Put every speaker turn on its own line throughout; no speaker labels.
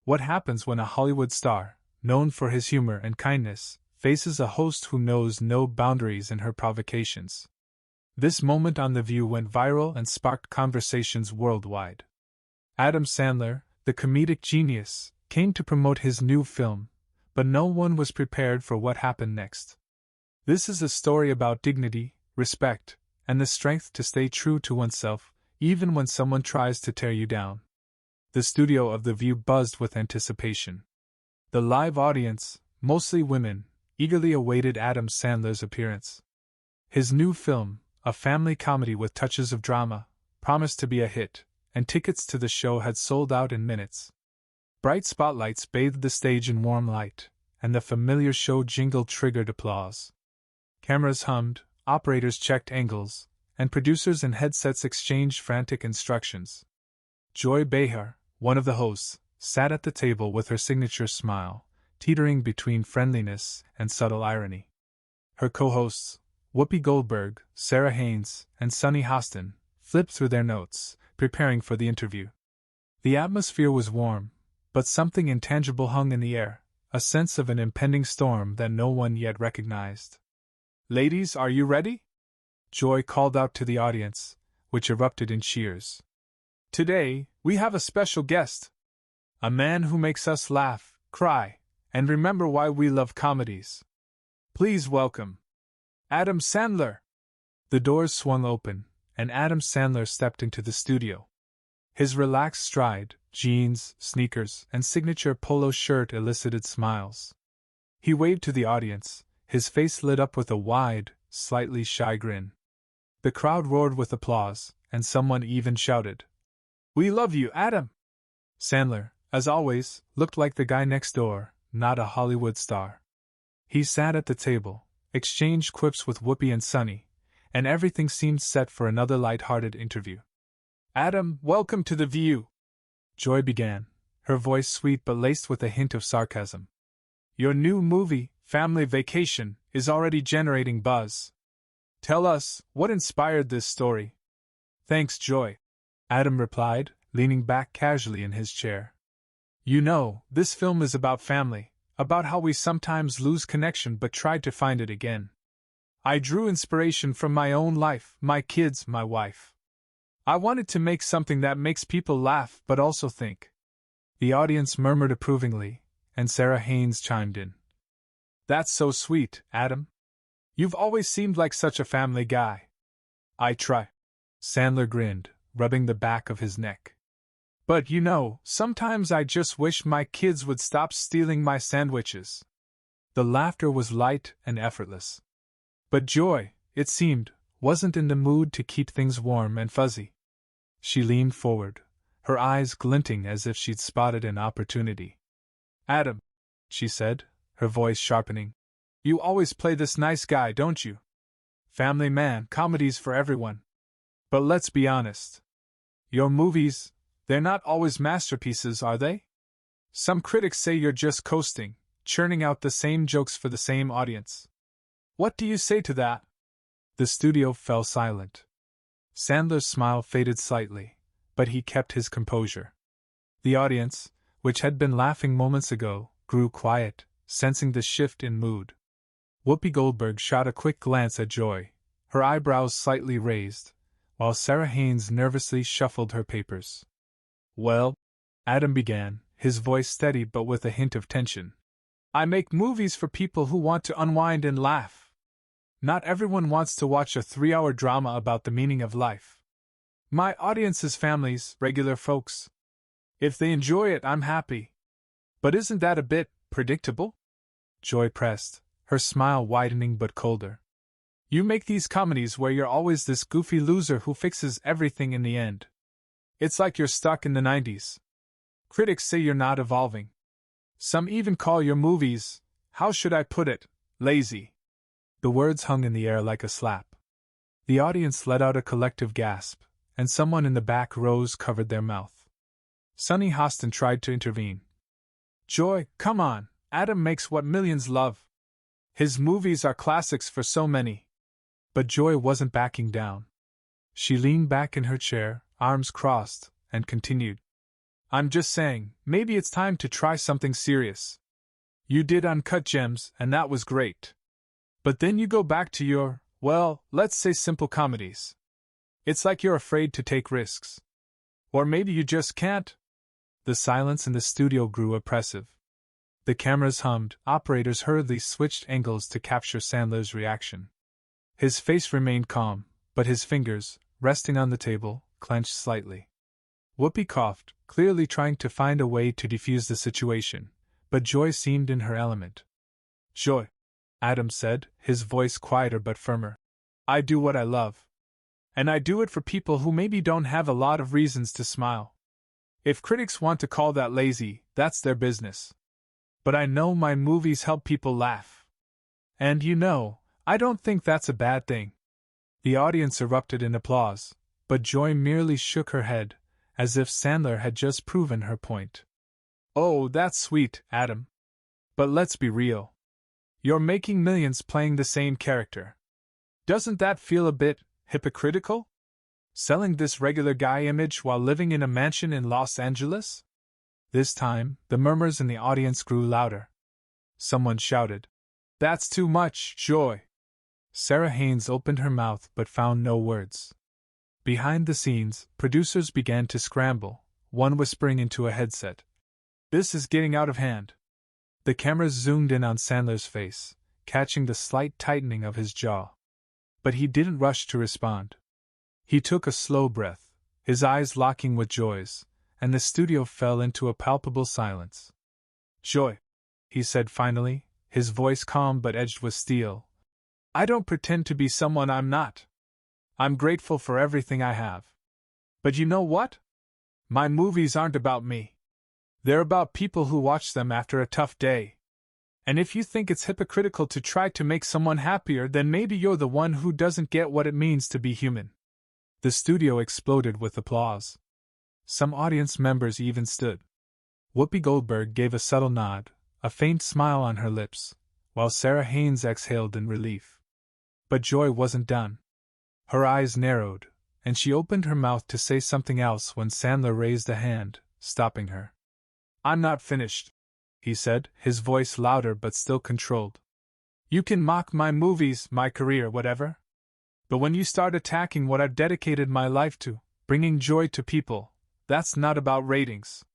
What happens when a Hollywood star, known for his humor and kindness, faces a host who knows no boundaries in her provocations? This moment on The View went viral and sparked conversations worldwide. Adam Sandler, the comedic genius, came to promote his new film, but no one was prepared for what happened next. This is a story about dignity, respect, and the strength to stay true to oneself, even when someone tries to tear you down. The studio of The View buzzed with anticipation. The live audience, mostly women, eagerly awaited Adam Sandler's appearance. His new film, a family comedy with touches of drama, promised to be a hit, and tickets to the show had sold out in minutes. Bright spotlights bathed the stage in warm light, and the familiar show jingle triggered applause. Cameras hummed, operators checked angles, and producers in headsets exchanged frantic instructions. Joy Behar, one of the hosts, sat at the table with her signature smile, teetering between friendliness and subtle irony. Her co-hosts, Whoopi Goldberg, Sarah Haynes, and Sunny Hostin, flipped through their notes, preparing for the interview. The atmosphere was warm, but something intangible hung in the air, a sense of an impending storm that no one yet recognized. "Ladies, are you ready?" Joy called out to the audience, which erupted in cheers. "Today, we have a special guest. A man who makes us laugh, cry, and remember why we love comedies. Please welcome Adam Sandler." The doors swung open, and Adam Sandler stepped into the studio. His relaxed stride, jeans, sneakers, and signature polo shirt elicited smiles. He waved to the audience, his face lit up with a wide, slightly shy grin. The crowd roared with applause, and someone even shouted, "We love you, Adam!" Sandler, as always, looked like the guy next door, not a Hollywood star. He sat at the table, exchanged quips with Whoopi and Sunny, and everything seemed set for another light-hearted interview. "Adam, welcome to The View," Joy began, her voice sweet but laced with a hint of sarcasm. "Your new movie, Family Vacation, is already generating buzz. Tell us, what inspired this story?" "Thanks, Joy," Adam replied, leaning back casually in his chair. "You know, this film is about family, about how we sometimes lose connection but try to find it again. I drew inspiration from my own life, my kids, my wife. I wanted to make something that makes people laugh but also think." The audience murmured approvingly, and Sarah Haynes chimed in. "That's so sweet, Adam. You've always seemed like such a family guy." "I try." Sandler grinned, rubbing the back of his neck. "But you know, sometimes I just wish my kids would stop stealing my sandwiches." The laughter was light and effortless. But Joy, it seemed, wasn't in the mood to keep things warm and fuzzy. She leaned forward, her eyes glinting as if she'd spotted an opportunity. "Adam," she said, her voice sharpening, "you always play this nice guy, don't you? Family man, comedies for everyone. But let's be honest. Your movies, they're not always masterpieces, are they? Some critics say you're just coasting, churning out the same jokes for the same audience. What do you say to that?" The studio fell silent. Sandler's smile faded slightly, but he kept his composure. The audience, which had been laughing moments ago, grew quiet, sensing the shift in mood. Whoopi Goldberg shot a quick glance at Joy, her eyebrows slightly raised, while Sarah Haynes nervously shuffled her papers. "Well," Adam began, his voice steady but with a hint of tension, "I make movies for people who want to unwind and laugh. Not everyone wants to watch a 3-hour drama about the meaning of life. My audience is families, regular folks. If they enjoy it, I'm happy. But isn't that a bit predictable?" Joy pressed, her smile widening but colder. "You make these comedies where you're always this goofy loser who fixes everything in the end. It's like you're stuck in the 90s. Critics say you're not evolving. Some even call your movies, how should I put it, lazy." The words hung in the air like a slap. The audience let out a collective gasp, and someone in the back rows covered their mouth. Sunny Hostin tried to intervene. "Joy, come on, Adam makes what millions love. His movies are classics for so many." But Joy wasn't backing down. She leaned back in her chair, arms crossed, and continued. I'm just saying, maybe it's time to try something serious. You did Uncut Gems, and that was great. But then you go back to your, well, let's say simple comedies. It's like you're afraid to take risks. Or maybe you just can't. The silence in the studio grew oppressive. The cameras hummed, operators hurriedly switched angles to capture Sandler's reaction. His face remained calm, but his fingers, resting on the table, clenched slightly. Whoopi coughed, clearly trying to find a way to defuse the situation, but Joy seemed in her element. Joy, Adam said, his voice quieter but firmer. I do what I love. And I do it for people who maybe don't have a lot of reasons to smile. If critics want to call that lazy, that's their business. But I know my movies help people laugh. And I don't think that's a bad thing. The audience erupted in applause, but Joy merely shook her head, as if Sandler had just proven her point. Oh, that's sweet, Adam. But let's be real. You're making millions playing the same character. Doesn't that feel a bit hypocritical? Selling this regular guy image while living in a mansion in Los Angeles? This time, the murmurs in the audience grew louder. Someone shouted, "That's too much, Joy!" Sarah Haynes opened her mouth but found no words. Behind the scenes, producers began to scramble, one whispering into a headset, "This is getting out of hand." The cameras zoomed in on Sandler's face, catching the slight tightening of his jaw. But he didn't rush to respond. He took a slow breath, his eyes locking with Joy's, and the studio fell into a palpable silence. "Joy," he said finally, his voice calm but edged with steel, "I don't pretend to be someone I'm not. I'm grateful for everything I have. But you know what? My movies aren't about me. They're about people who watch them after a tough day. And if you think it's hypocritical to try to make someone happier, then maybe you're the one who doesn't get what it means to be human." The studio exploded with applause. Some audience members even stood. Whoopi Goldberg gave a subtle nod, a faint smile on her lips, while Sarah Haynes exhaled in relief. But Joy wasn't done. Her eyes narrowed, and she opened her mouth to say something else when Sandler raised a hand, stopping her. "I'm not finished," he said, his voice louder but still controlled. "You can mock my movies, my career, whatever. But when you start attacking what I've dedicated my life to, bringing joy to people, that's not about ratings.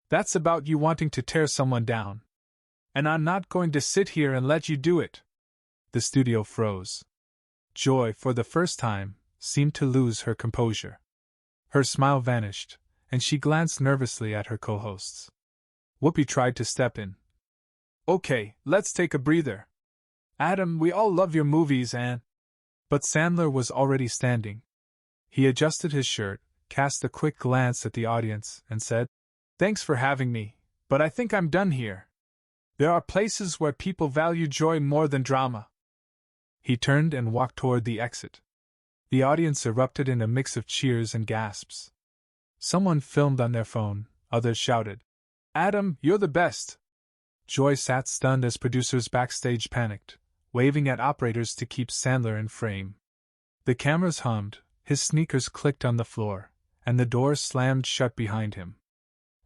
That's about you wanting to tear someone down. And I'm not going to sit here and let you do it." The studio froze. Joy, for the first time, seemed to lose her composure. Her smile vanished, and she glanced nervously at her co-hosts. Whoopi tried to step in. "Okay, let's take a breather. Adam, we all love your movies and—" But Sandler was already standing. He adjusted his shirt, cast a quick glance at the audience, and said, "Thanks for having me, but I think I'm done here. There are places where people value joy more than drama." He turned and walked toward the exit. The audience erupted in a mix of cheers and gasps. Someone filmed on their phone, others shouted, "Adam, you're the best!" Joy sat stunned as producers backstage panicked, waving at operators to keep Sandler in frame. The cameras hummed, his sneakers clicked on the floor, and the doors slammed shut behind him.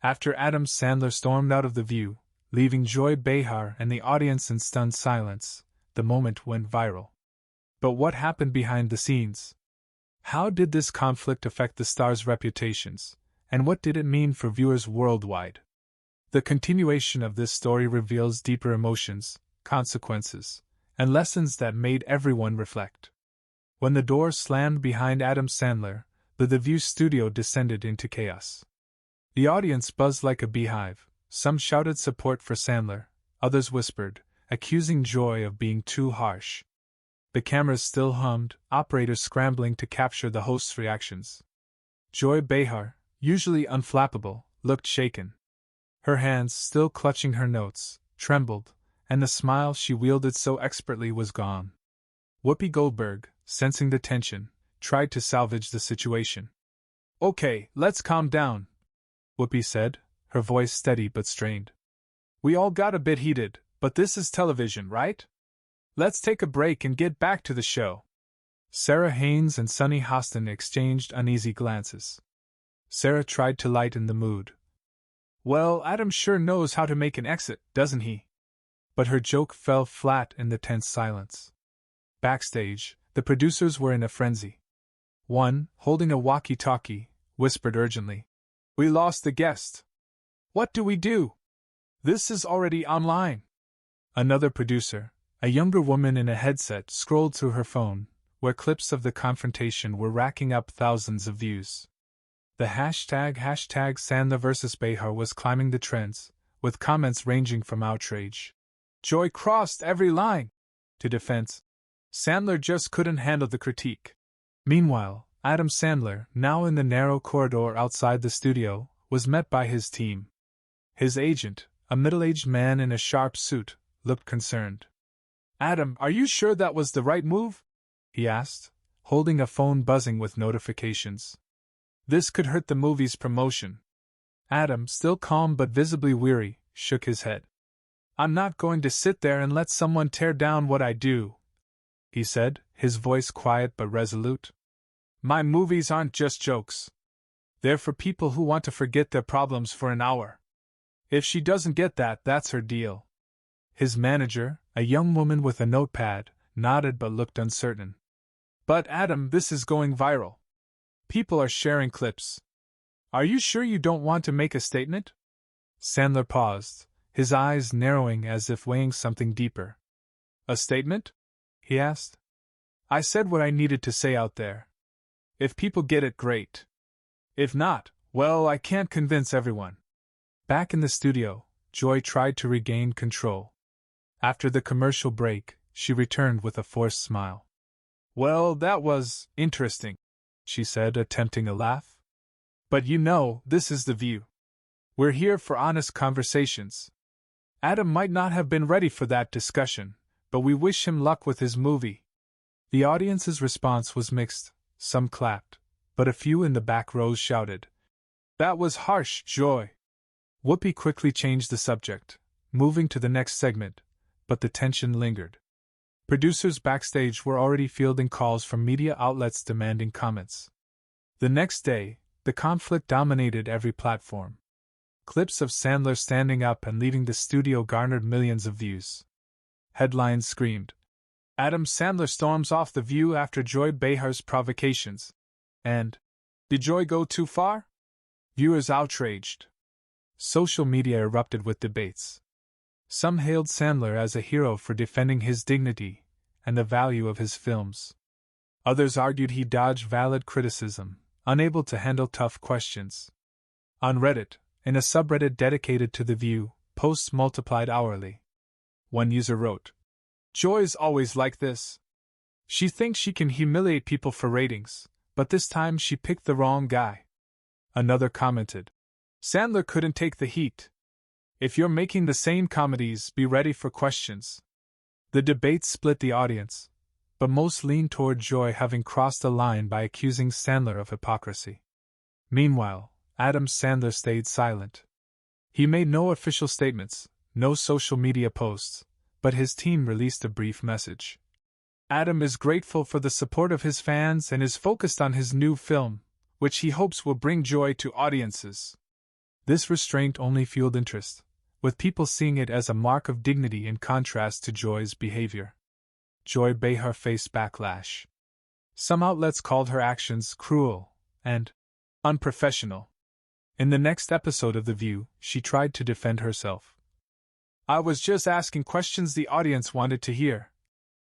After Adam, Sandler stormed out of the view, leaving Joy Behar and the audience in stunned silence. The moment went viral. But what happened behind the scenes? How did this conflict affect the stars' reputations, and what did it mean for viewers worldwide? The continuation of this story reveals deeper emotions, consequences, and lessons that made everyone reflect. When the door slammed behind Adam Sandler, the View studio descended into chaos. The audience buzzed like a beehive. Some shouted support for Sandler, others whispered, accusing Joy of being too harsh. The cameras still hummed, operators scrambling to capture the host's reactions. Joy Behar, usually unflappable, looked shaken. Her hands, still clutching her notes, trembled, and the smile she wielded so expertly was gone. Whoopi Goldberg, sensing the tension, tried to salvage the situation. "Okay, let's calm down," Whoopi said, her voice steady but strained. "We all got a bit heated, but this is television, right? Let's take a break and get back to the show." Sarah Haynes and Sunny Hostin exchanged uneasy glances. Sarah tried to lighten the mood. Well, Adam sure knows how to make an exit, doesn't he? But her joke fell flat in the tense silence. Backstage, the producers were in a frenzy. One, holding a walkie-talkie, whispered urgently, "We lost the guest. What do we do? This is already online." Another producer, a younger woman in a headset, scrolled through her phone, where clips of the confrontation were racking up thousands of views. The hashtag Sandler vs. Behar was climbing the trends, with comments ranging from outrage, "Joy crossed every line," to defense, "Sandler just couldn't handle the critique." Meanwhile, Adam Sandler, now in the narrow corridor outside the studio, was met by his team. His agent, a middle-aged man in a sharp suit, looked concerned. "Adam, are you sure that was the right move?" he asked, holding a phone buzzing with notifications. "This could hurt the movie's promotion." Adam, still calm but visibly weary, shook his head. "I'm not going to sit there and let someone tear down what I do," he said, his voice quiet but resolute. "My movies aren't just jokes. They're for people who want to forget their problems for an hour. If she doesn't get that, that's her deal." His manager, a young woman with a notepad, nodded but looked uncertain. "But Adam, this is going viral. People are sharing clips. Are you sure you don't want to make a statement?" Sandler paused, his eyes narrowing as if weighing something deeper. "A statement?" he asked. "I said what I needed to say out there. If people get it, great. If not, well, I can't convince everyone." Back in the studio, Joy tried to regain control. After the commercial break, she returned with a forced smile. "Well, that was interesting," she said, attempting a laugh. "But you know, this is The View. We're here for honest conversations. Adam might not have been ready for that discussion, but we wish him luck with his movie." The audience's response was mixed. Some clapped, but a few in the back rows shouted, "That was harsh, Joy." Whoopi quickly changed the subject, moving to the next segment, but the tension lingered. Producers backstage were already fielding calls from media outlets demanding comments. The next day, the conflict dominated every platform. Clips of Sandler standing up and leaving the studio garnered millions of views. Headlines screamed, "Adam Sandler storms off The View after Joy Behar's provocations," and "Did Joy go too far?" Viewers outraged. Social media erupted with debates. Some hailed Sandler as a hero for defending his dignity and the value of his films. Others argued he dodged valid criticism, unable to handle tough questions. On Reddit, in a subreddit dedicated to The View, posts multiplied hourly. One user wrote, "Joy's always like this. She thinks she can humiliate people for ratings, but this time she picked the wrong guy." Another commented, "Sandler couldn't take the heat. If you're making the same comedies, be ready for questions." The debate split the audience, but most leaned toward Joy having crossed the line by accusing Sandler of hypocrisy. Meanwhile, Adam Sandler stayed silent. He made no official statements, no social media posts, but his team released a brief message. Adam is grateful for the support of his fans and is focused on his new film, which he hopes will bring joy to audiences. This restraint only fueled interest, with people seeing it as a mark of dignity in contrast to Joy's behavior. Joy Behar faced backlash. Some outlets called her actions cruel and unprofessional. In the next episode of The View, she tried to defend herself. "I was just asking questions the audience wanted to hear,"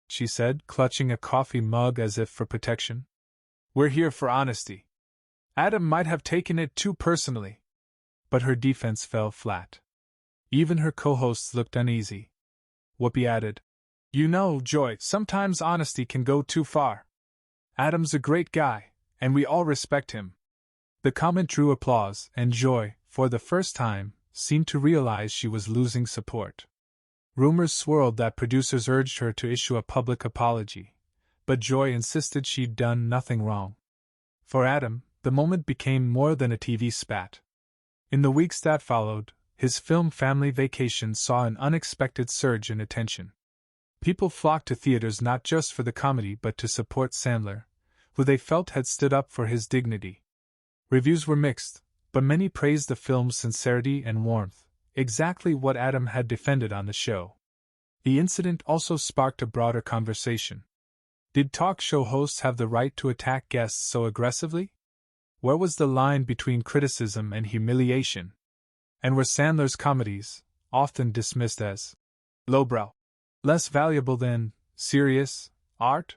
she said, clutching a coffee mug as if for protection. "We're here for honesty. Adam might have taken it too personally." But her defense fell flat. Even her co-hosts looked uneasy. Whoopi added, "You know, Joy, sometimes honesty can go too far. Adam's a great guy, and we all respect him." The comment drew applause, and Joy, for the first time, seemed to realize she was losing support. Rumors swirled that producers urged her to issue a public apology, but Joy insisted she'd done nothing wrong. For Adam, the moment became more than a TV spat. In the weeks that followed, his film Family Vacation saw an unexpected surge in attention. People flocked to theaters not just for the comedy but to support Sandler, who they felt had stood up for his dignity. Reviews were mixed, But many praised the film's sincerity and warmth, exactly what Adam had defended on the show. The incident also sparked a broader conversation. Did talk show hosts have the right to attack guests so aggressively? Where was the line between criticism and humiliation? And were Sandler's comedies, often dismissed as lowbrow, less valuable than serious art?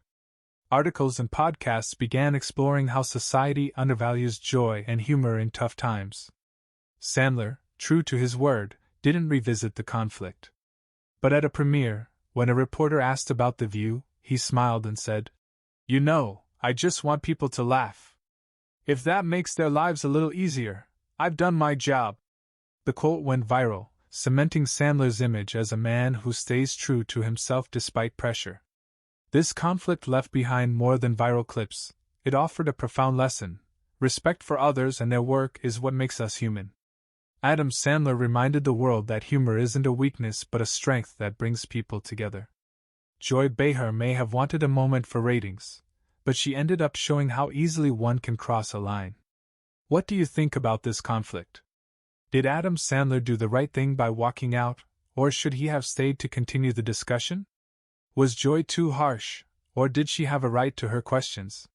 Articles and podcasts began exploring how society undervalues joy and humor in tough times. Sandler, true to his word, didn't revisit the conflict. But at a premiere, when a reporter asked about The View, he smiled and said, "You know, I just want people to laugh. If that makes their lives a little easier, I've done my job." The quote went viral, cementing Sandler's image as a man who stays true to himself despite pressure. This conflict left behind more than viral clips. It offered a profound lesson. Respect for others and their work is what makes us human. Adam Sandler reminded the world that humor isn't a weakness but a strength that brings people together. Joy Behar may have wanted a moment for ratings, but she ended up showing how easily one can cross a line. What do you think about this conflict? Did Adam Sandler do the right thing by walking out, or should he have stayed to continue the discussion? Was Joy too harsh, or did she have a right to her questions?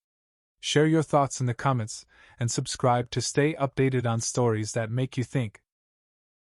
Share your thoughts in the comments, and subscribe to stay updated on stories that make you think.